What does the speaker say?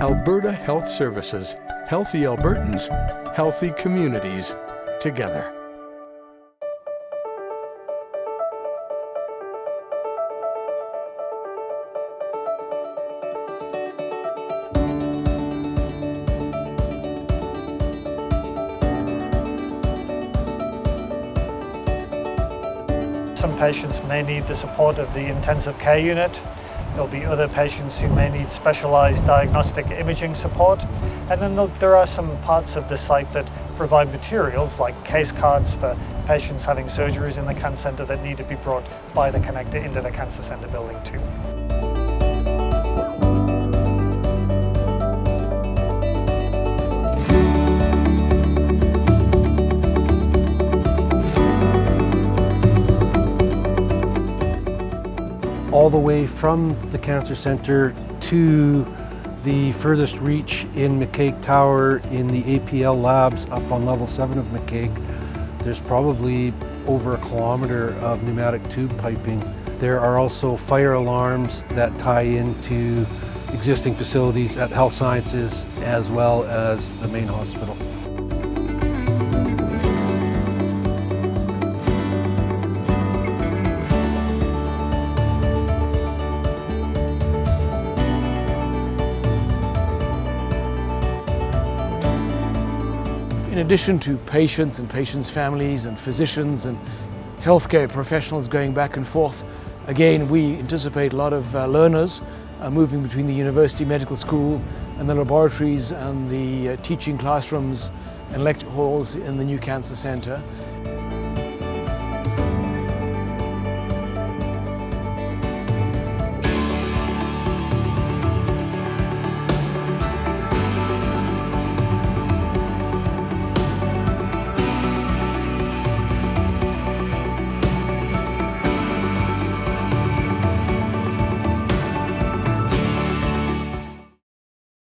Alberta Health Services. Healthy Albertans, healthy communities, together. Some patients may need the support of the intensive care unit. There'll be other patients who may need specialised diagnostic imaging support. And then there are some parts of the site that provide materials like case cards for patients having surgeries in the cancer centre that need to be brought by the connector into the cancer centre building too. All the way from the Cancer Centre to the furthest reach in McCaig Tower in the APL labs up on level 7 of McCaig, there's probably over a kilometre of pneumatic tube piping. There are also fire alarms that tie into existing facilities at Health Sciences as well as the main hospital. In addition to patients and patients' families and physicians and healthcare professionals going back and forth, again, we anticipate a lot of learners moving between the University Medical School and the laboratories and the teaching classrooms and lecture halls in the new Cancer Centre.